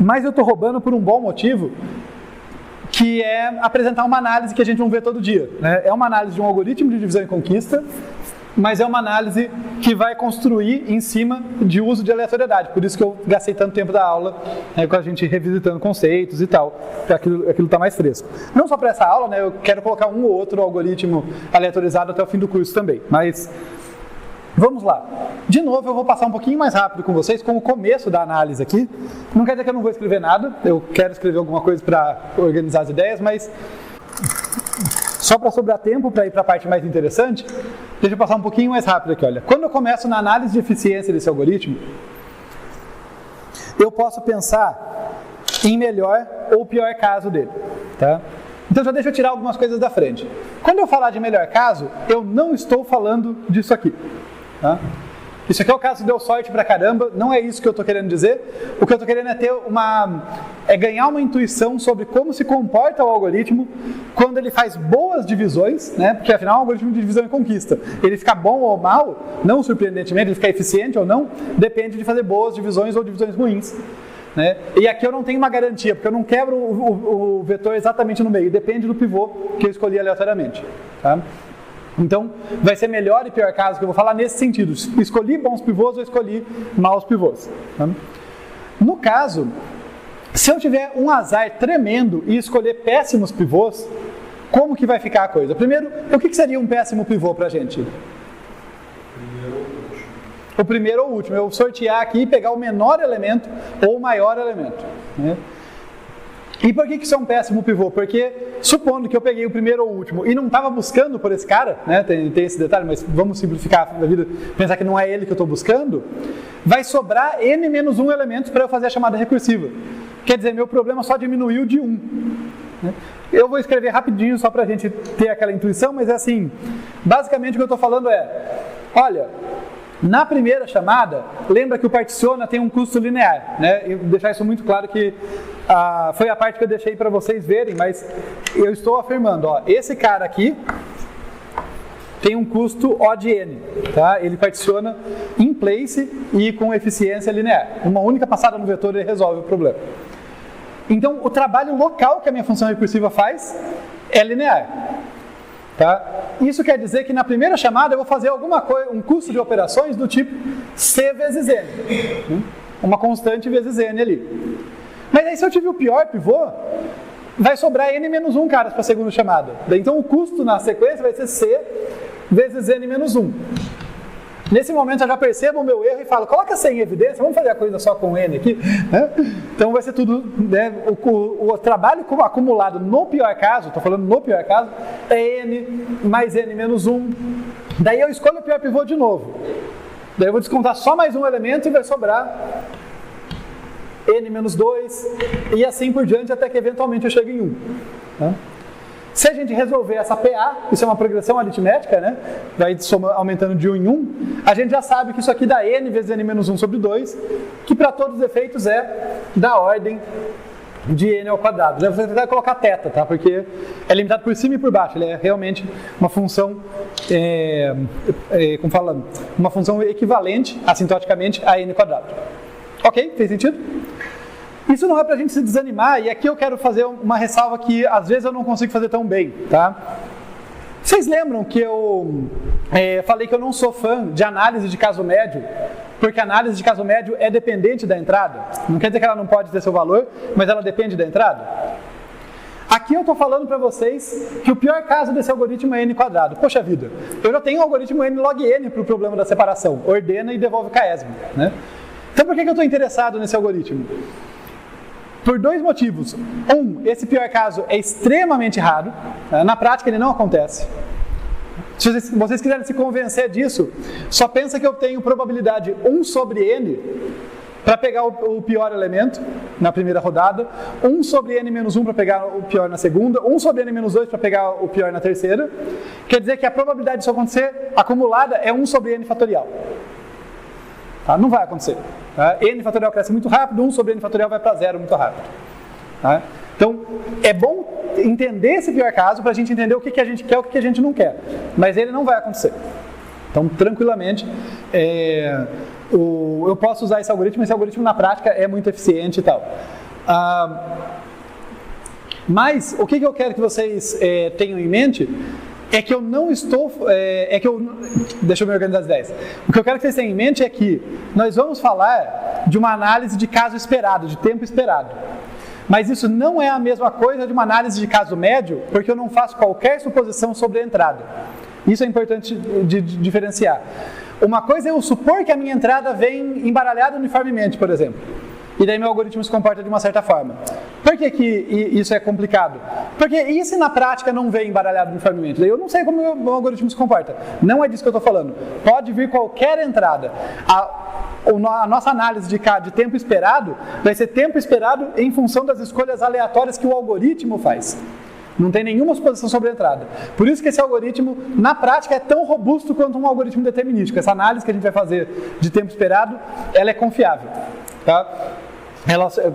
mas eu estou roubando por um bom motivo, que é apresentar uma análise que a gente não vê todo dia, né? É uma análise de um algoritmo de divisão e conquista, mas é uma análise que vai construir em cima de uso de aleatoriedade. Por isso que eu gastei tanto tempo da aula, né, com a gente revisitando conceitos e tal, para aquilo tá mais fresco. Não só para essa aula, né, eu quero colocar um ou outro algoritmo aleatorizado até o fim do curso também. Mas vamos lá. De novo, eu vou passar um pouquinho mais rápido com vocês, com o começo da análise aqui. Não quer dizer que eu não vou escrever nada, eu quero escrever alguma coisa para organizar as ideias, mas só para sobrar tempo para ir para a parte mais interessante, deixa eu passar um pouquinho mais rápido aqui. Olha, quando eu começo na análise de eficiência desse algoritmo, eu posso pensar em melhor ou pior caso dele, tá? Então já deixa eu tirar algumas coisas da frente. Quando eu falar de melhor caso, eu não estou falando disso aqui, tá? Isso aqui é o caso que deu sorte pra caramba, não é isso que eu estou querendo dizer. O que eu estou querendo é ganhar uma intuição sobre como se comporta o algoritmo quando ele faz boas divisões, né? Porque afinal é um algoritmo de divisão e conquista. Ele fica bom ou mal, não surpreendentemente, ele fica eficiente ou não, depende de fazer boas divisões ou divisões ruins, né? E aqui eu não tenho uma garantia, porque eu não quebro o vetor exatamente no meio, depende do pivô que eu escolhi aleatoriamente, tá? Então, vai ser melhor e pior caso que eu vou falar nesse sentido. Escolhi bons pivôs ou escolhi maus pivôs, tá? No caso, se eu tiver um azar tremendo e escolher péssimos pivôs, como que vai ficar a coisa? Primeiro, o que seria um péssimo pivô pra gente? O primeiro ou o último. Eu sortear aqui e pegar o menor elemento ou o maior elemento, né? E por que isso é um péssimo pivô? Porque, supondo que eu peguei o primeiro ou o último e não estava buscando por esse cara, né? Tem esse detalhe, mas vamos simplificar a vida, pensar que não é ele que eu estou buscando, vai sobrar n-1 elementos para eu fazer a chamada recursiva. Quer dizer, meu problema só diminuiu de 1. Né? Eu vou escrever rapidinho só para a gente ter aquela intuição, mas é assim, basicamente o que eu estou falando é, olha, na primeira chamada, lembra que o particiona tem um custo linear, né? E deixar isso muito claro que foi a parte que eu deixei para vocês verem, mas eu estou afirmando, ó, esse cara aqui tem um custo O de n, tá? Ele particiona in place e com eficiência linear. Uma única passada no vetor ele resolve o problema. Então, o trabalho local que a minha função recursiva faz é linear. Tá? Isso quer dizer que na primeira chamada eu vou fazer alguma coisa, um custo de operações do tipo C vezes N. Uma constante vezes N ali. Mas aí se eu tiver o pior pivô, vai sobrar N-1 caras para a segunda chamada. Então o custo na sequência vai ser C vezes N-1. Nesse momento eu já percebo o meu erro e falo, coloca C em evidência, vamos fazer a coisa só com N aqui. Então vai ser tudo, né, o trabalho acumulado no pior caso, estou falando no pior caso, é N mais N-1. Daí eu escolho o pior pivô de novo. Daí eu vou descontar só mais um elemento e vai sobrar N-2 e assim por diante até que eventualmente eu chegue em 1. Tá? Se a gente resolver essa PA, isso é uma progressão aritmética, né? Vai aumentando de 1 em 1, a gente já sabe que isso aqui dá n vezes n-1 sobre 2, que para todos os efeitos é da ordem de n ao quadrado. Você vai colocar θ, tá? Porque é limitado por cima e por baixo, ele é realmente uma função, como fala, uma função equivalente, assintoticamente, a n quadrado. Ok? Fez sentido? Isso não é pra gente se desanimar, e aqui eu quero fazer uma ressalva que às vezes eu não consigo fazer tão bem, tá? Vocês lembram que eu falei que eu não sou fã de análise de caso médio, porque a análise de caso médio é dependente da entrada? Não quer dizer que ela não pode ter seu valor, mas ela depende da entrada? Aqui eu estou falando para vocês que o pior caso desse algoritmo é n quadrado. Poxa vida, eu já tenho um algoritmo n log n para o problema da separação, ordena e devolve késimo, né? Então por que eu estou interessado nesse algoritmo? Por dois motivos. Um, esse pior caso é extremamente raro. Na prática ele não acontece. Se vocês quiserem se convencer disso, só pensa que eu tenho probabilidade 1 sobre n para pegar o pior elemento na primeira rodada, 1 sobre n-1 para pegar o pior na segunda, 1 sobre n-2 para pegar o pior na terceira. Quer dizer que a probabilidade disso acontecer acumulada é 1 sobre n fatorial. Tá? Não vai acontecer. Tá? N fatorial cresce muito rápido, 1 sobre n fatorial vai para 0 muito rápido. Tá? Então, é bom entender esse pior caso para a gente entender o que a gente quer e o que a gente não quer. Mas ele não vai acontecer. Então, tranquilamente, eu posso usar esse algoritmo na prática é muito eficiente e tal. Mas o que eu quero que vocês tenham em mente é que eu não estou... deixa eu me organizar as ideias. O que eu quero que vocês tenham em mente é que nós vamos falar de uma análise de caso esperado, de tempo esperado. Mas isso não é a mesma coisa de uma análise de caso médio, porque eu não faço qualquer suposição sobre a entrada. Isso é importante de diferenciar. Uma coisa é eu supor que a minha entrada vem embaralhada uniformemente, por exemplo. E daí meu algoritmo se comporta de uma certa forma. Por que isso é complicado? Porque e se na prática não vem embaralhado uniformemente? Daí eu não sei como o meu algoritmo se comporta. Não é disso que eu estou falando. Pode vir qualquer entrada. A nossa análise de tempo esperado vai ser tempo esperado em função das escolhas aleatórias que o algoritmo faz. Não tem nenhuma suposição sobre a entrada. Por isso que esse algoritmo, na prática, é tão robusto quanto um algoritmo determinístico. Essa análise que a gente vai fazer de tempo esperado, ela é confiável. Tá?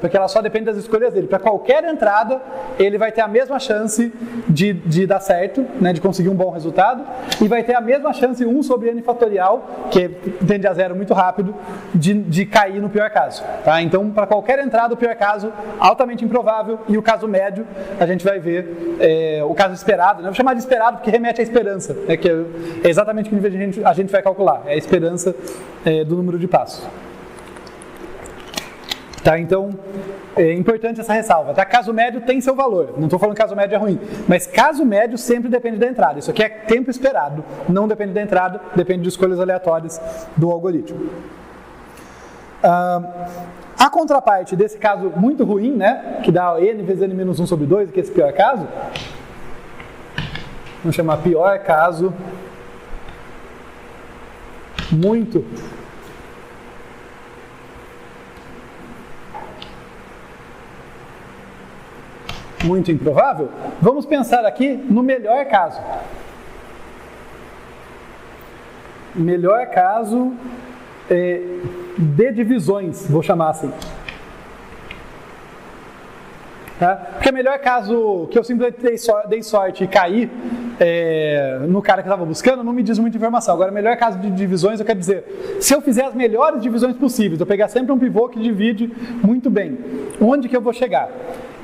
Porque ela só depende das escolhas dele. Para qualquer entrada, ele vai ter a mesma chance de dar certo, né, de conseguir um bom resultado, e vai ter a mesma chance 1 sobre n fatorial, que tende a zero muito rápido, de cair no pior caso. Tá? Então, para qualquer entrada, o pior caso, altamente improvável, e o caso médio, a gente vai ver o caso esperado. Né? Eu vou chamar de esperado porque remete à esperança, né, que é exatamente o que a gente vai calcular, é a esperança do número de passos. Tá, então, é importante essa ressalva. Tá? Caso médio tem seu valor. Não estou falando que caso médio é ruim. Mas caso médio sempre depende da entrada. Isso aqui é tempo esperado. Não depende da entrada, depende de escolhas aleatórias do algoritmo. A contraparte desse caso muito ruim, né, que dá n vezes n-1 sobre 2, que é esse pior caso, vamos chamar pior caso muito improvável, vamos pensar aqui no melhor caso. Melhor caso de divisões, vou chamar assim. Tá? Porque o melhor caso que eu simplesmente dei sorte e caí no cara que eu estava buscando, não me diz muita informação. Agora, o melhor caso de divisões, eu quero dizer, se eu fizer as melhores divisões possíveis, eu pegar sempre um pivô que divide muito bem, onde que eu vou chegar?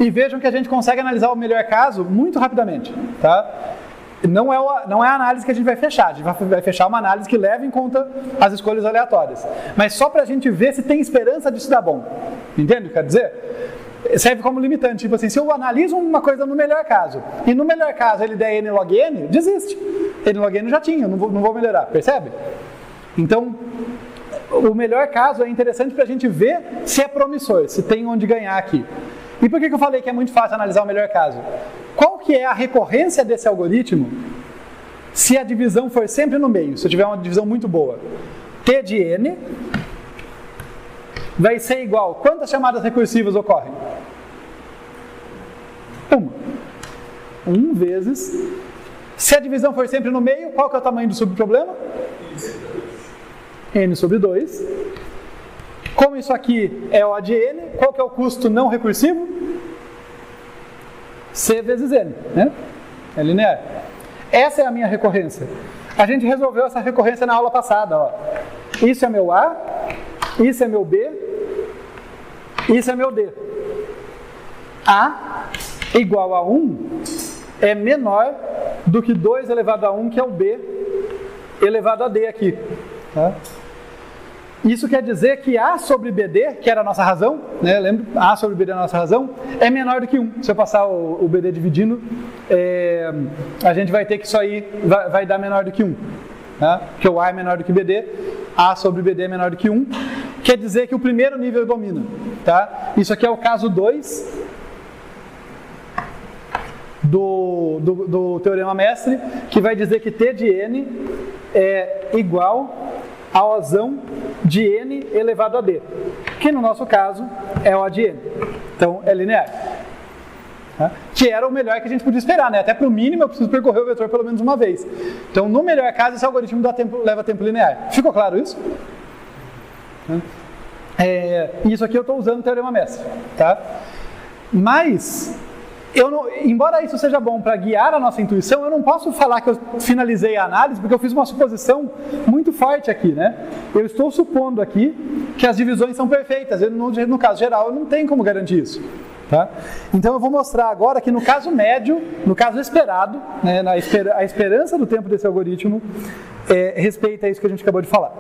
E vejam que a gente consegue analisar o melhor caso muito rapidamente. Tá? Não é a análise que a gente vai fechar. A gente vai fechar uma análise que leva em conta as escolhas aleatórias. Mas só para a gente ver se tem esperança disso dar bom. Entende o que quer dizer? Serve como limitante, tipo assim, se eu analiso uma coisa no melhor caso, e no melhor caso ele der n log n, desiste. N log n já tinha, não vou melhorar, percebe? Então, o melhor caso é interessante para a gente ver se é promissor, se tem onde ganhar aqui. E por que eu falei que é muito fácil analisar o melhor caso? Qual que é a recorrência desse algoritmo se a divisão for sempre no meio, se eu tiver uma divisão muito boa? T de n vai ser igual, quantas chamadas recursivas ocorrem? Uma. 1 vezes. Se a divisão for sempre no meio, qual que é o tamanho do subproblema? N sobre 2. Como isso aqui é O de N, qual que é o custo não recursivo? C vezes N, né? É linear. Essa é a minha recorrência. A gente resolveu essa recorrência na aula passada. Ó. Isso é meu A, isso é meu B, isso é meu D. A igual a 1 é menor do que 2 elevado a 1, que é o B elevado a D aqui. Tá? Isso quer dizer que A sobre BD, que era a nossa razão, né? Lembra? A sobre BD é a nossa razão, é menor do que 1. Se eu passar o BD dividindo, a gente vai ter que isso aí vai dar menor do que 1. Tá? Porque o A é menor do que BD, A sobre BD é menor do que 1. Quer dizer que o primeiro nível domina. Tá? Isso aqui é o caso 2 do teorema mestre, que vai dizer que T de N é igual a Ozão de N elevado a D, que no nosso caso é O de N. Então é linear. Tá? Que era o melhor que a gente podia esperar, né? Até para o mínimo eu preciso percorrer o vetor pelo menos uma vez. Então no melhor caso esse algoritmo leva tempo linear. Ficou claro isso? Isso aqui eu estou usando o teorema mestre. Tá? Mas embora isso seja bom para guiar a nossa intuição, eu não posso falar que eu finalizei a análise, porque eu fiz uma suposição muito forte aqui, né? Eu estou supondo aqui que as divisões são perfeitas. No caso geral, eu não tenho como garantir isso. Tá? Então eu vou mostrar agora que no caso médio, no caso esperado, né, a esperança do tempo desse algoritmo respeita isso que a gente acabou de falar.